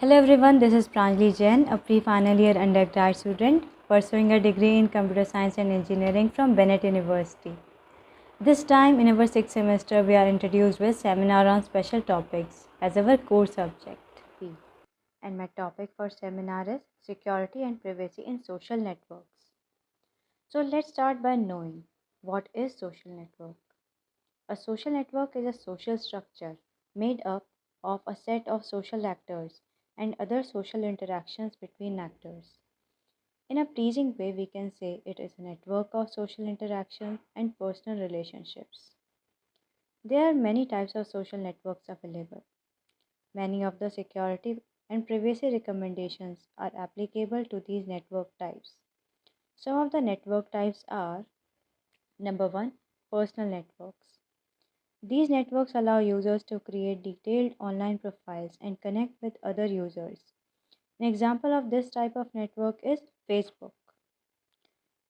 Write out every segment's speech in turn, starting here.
Hello everyone, this is Pranjali Jain, a pre-final year undergrad student pursuing a degree in computer science and engineering from Bennett University. This time in our 6th semester, we are introduced with seminar on special topics as our core subject. And my topic for seminar is security and privacy in social networks. So let's start by knowing what is social network. A social network is a social structure made up of a set of social actors and other social interactions between actors. In a pleasing way, we can say it is a network of social interactions and personal relationships. There are many types of social networks available. Many of the security and privacy recommendations are applicable to these network types. Some of the network types are: number 1, personal networks. These networks allow users to create detailed online profiles and connect with other users. An example of this type of network is Facebook.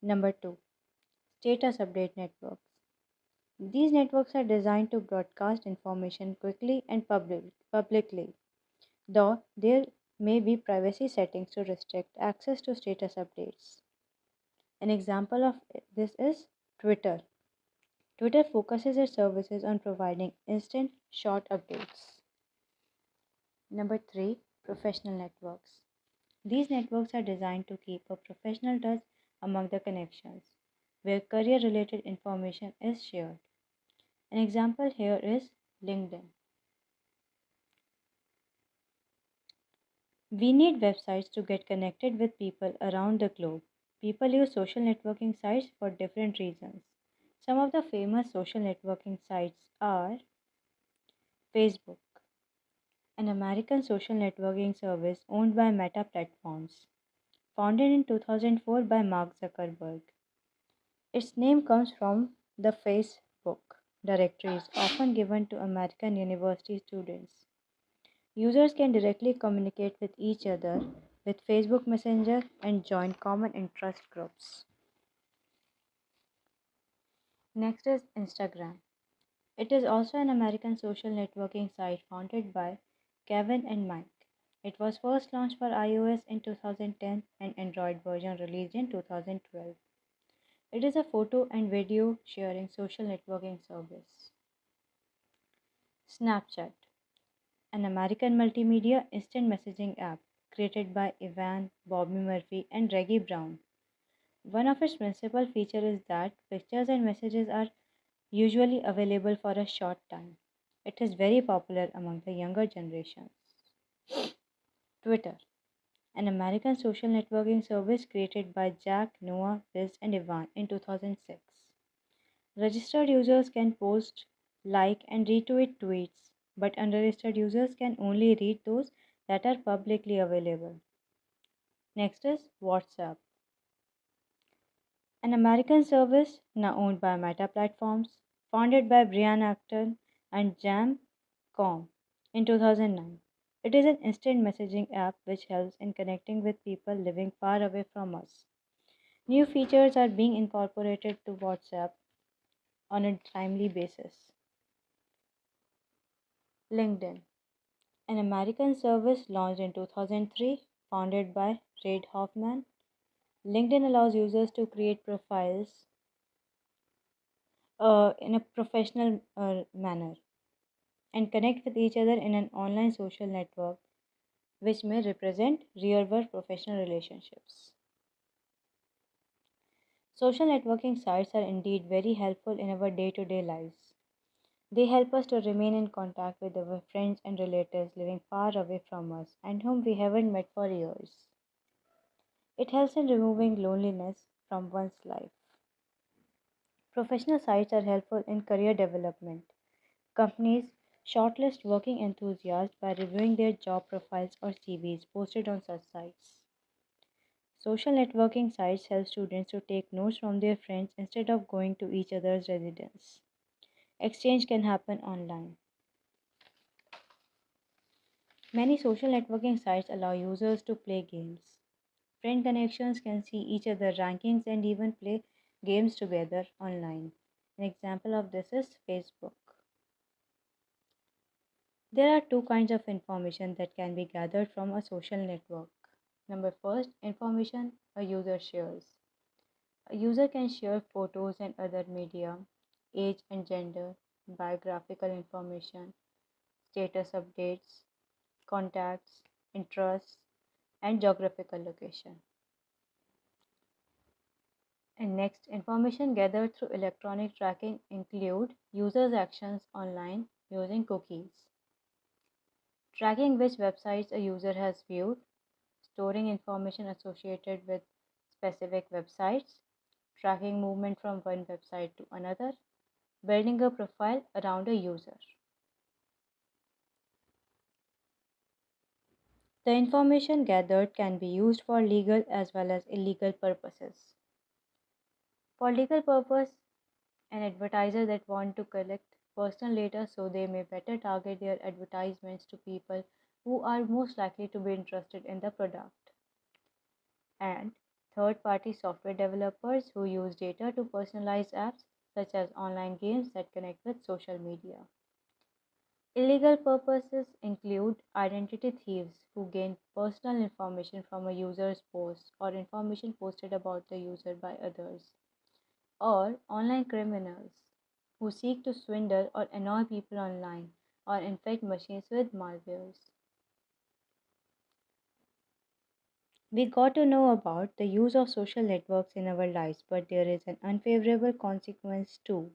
Number 2, status update networks. These networks are designed to broadcast information quickly and publicly, though there may be privacy settings to restrict access to status updates. An example of this is Twitter. Twitter focuses its services on providing instant, short updates. Number 3, professional networks. These networks are designed to keep a professional touch among the connections, where career related information is shared. An example here is LinkedIn. We need websites to get connected with people around the globe. People use social networking sites for different reasons. Some of the famous social networking sites are Facebook, an American social networking service owned by Meta Platforms, founded in 2004 by Mark Zuckerberg. Its name comes from the Facebook directories often given to American university students. Users can directly communicate with each other with Facebook Messenger and join common interest groups. Next is Instagram. It is also an American social networking site founded by Kevin and Mike. It was first launched for iOS in 2010 and Android version released in 2012. It is a photo and video sharing social networking service. Snapchat, an American multimedia instant messaging app created by Evan, Bobby Murphy, and Reggie Brown. One of its principal features is that pictures and messages are usually available for a short time. It is very popular among the younger generations. Twitter, an American social networking service created by Jack, Noah, Wiz, and Ivan in 2006. Registered users can post, like, and retweet tweets, but unregistered users can only read those that are publicly available. Next is WhatsApp, an American service now owned by Meta Platforms, founded by Brian Acton and Jam Com in 2009. It is an instant messaging app which helps in connecting with people living far away from us. New features are being incorporated to WhatsApp on a timely basis. LinkedIn, an American service launched in 2003, founded by Reid Hoffman. LinkedIn allows users to create profiles in a professional manner and connect with each other in an online social network, which may represent real world professional relationships. Social networking sites are indeed very helpful in our day to day lives. They help us to remain in contact with our friends and relatives living far away from us and whom we haven't met for years. It helps in removing loneliness from one's life. Professional sites are helpful in career development. Companies shortlist working enthusiasts by reviewing their job profiles or CVs posted on such sites. Social networking sites help students to take notes from their friends instead of going to each other's residence. Exchange can happen online. Many social networking sites allow users to play games. Friend connections can see each other's rankings and even play games together online. An example of this is Facebook. There are two kinds of information that can be gathered from a social network. Number first, information a user shares. A user can share photos and other media, age and gender, biographical information, status updates, contacts, interests, and geographical location. And next, information gathered through electronic tracking include users' actions online using cookies, tracking which websites a user has viewed, storing information associated with specific websites, tracking movement from one website to another, building a profile around a user. The information gathered can be used for legal as well as illegal purposes. For legal purpose, an advertiser that want to collect personal data so they may better target their advertisements to people who are most likely to be interested in the product. And third party software developers who use data to personalize apps such as online games that connect with social media. Illegal purposes include identity thieves who gain personal information from a user's post or information posted about the user by others, or online criminals who seek to swindle or annoy people online or infect machines with malwares. We got to know about the use of social networks in our lives, but there is an unfavorable consequence too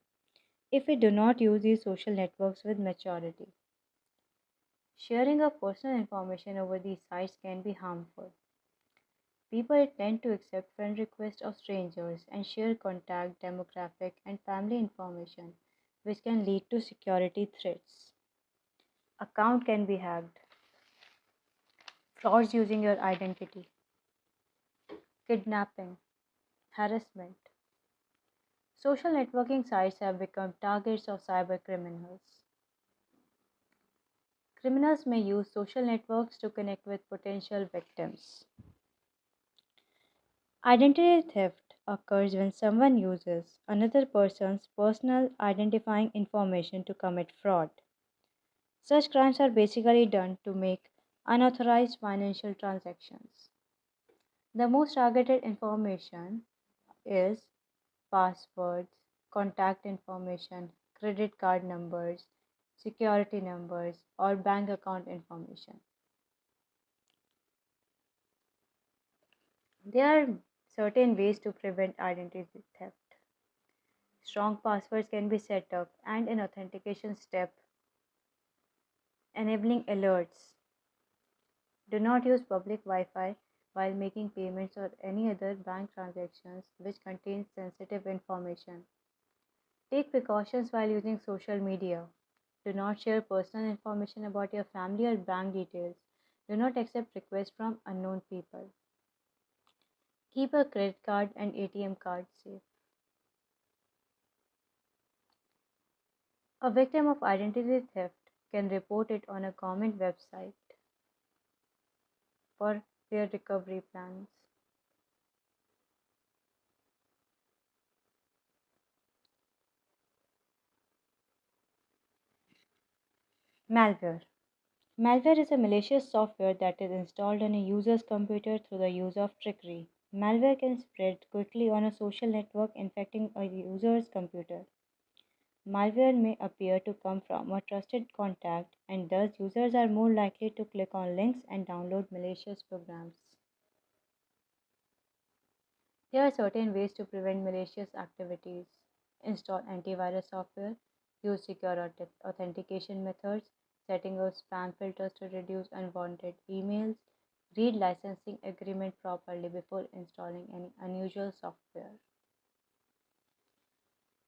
if we do not use these social networks with maturity. Sharing of personal information over these sites can be harmful. People tend to accept friend requests of strangers and share contact, demographic, and family information, which can lead to security threats. Account can be hacked, frauds using your identity, kidnapping, harassment. Social networking sites have become targets of cyber criminals. Criminals may use social networks to connect with potential victims. Identity theft occurs when someone uses another person's personal identifying information to commit fraud. Such crimes are basically done to make unauthorized financial transactions. The most targeted information is passwords, contact information, credit card numbers, security numbers, or bank account information. There are certain ways to prevent identity theft. Strong passwords can be set up, and an authentication step enabling alerts. Do not use public Wi Fi while making payments or any other bank transactions which contains sensitive information. Take precautions while using social media. Do not share personal information about your family or bank details. Do not accept requests from unknown people. Keep a credit card and ATM card safe. A victim of identity theft can report it on a government website for their recovery plans. Malware. Malware is a malicious software that is installed on a user's computer through the use of trickery. Malware can spread quickly on a social network, infecting a user's computer. Malware may appear to come from a trusted contact, and thus users are more likely to click on links and download malicious programs. There are certain ways to prevent malicious activities. Install antivirus software, use secure authentication methods, setting up spam filters to reduce unwanted emails, read licensing agreement properly before installing any unusual software.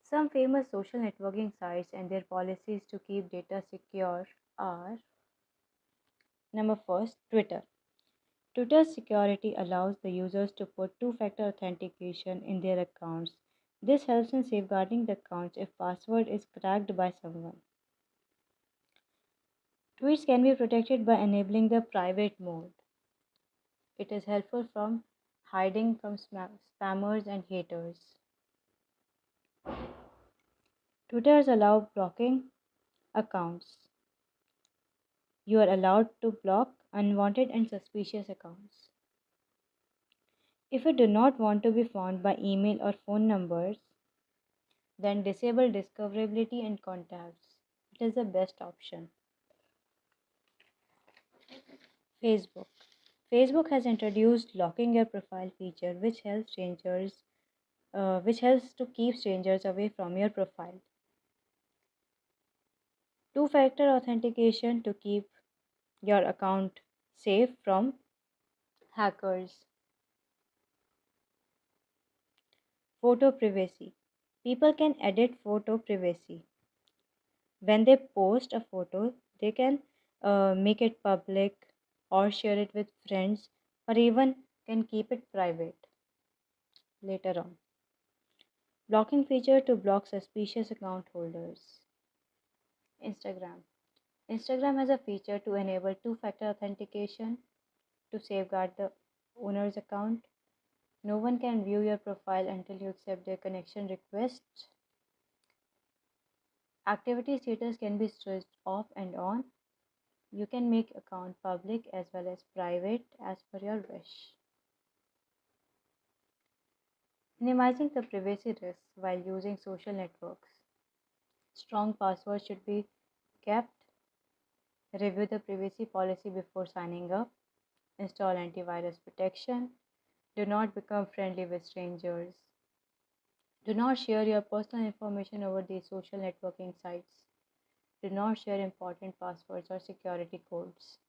Some famous social networking sites and their policies to keep data secure are: number first, Twitter. Twitter's security allows the users to put two factor authentication in their accounts. This helps in safeguarding the accounts if password is cracked by someone. Tweets can be protected by enabling the private mode. It is helpful from hiding from spammers and haters. Twitters allow blocking accounts. You are allowed to block unwanted and suspicious accounts. If you do not want to be found by email or phone numbers, then disable discoverability and contacts. It is the best option. Facebook. Facebook has introduced locking your profile feature, which helps to keep strangers away from your profile. Two-factor authentication to keep your account safe from hackers. Photo privacy. People can edit photo privacy. When they post a photo, they can make it public or share it with friends or even can keep it private later on. Blocking feature to block suspicious account holders. Instagram. Instagram has a feature to enable two-factor authentication to safeguard the owner's account. No one can view your profile until you accept their connection request. Activity status can be switched off and on. You can make account public as well as private as per your wish. Minimizing the privacy risks while using social networks. Strong passwords should be kept. Review the privacy policy before signing up. Install antivirus protection. Do not become friendly with strangers. Do not share your personal information over these social networking sites. Do not share important passwords or security codes.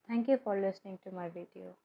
Thank you for listening to my video.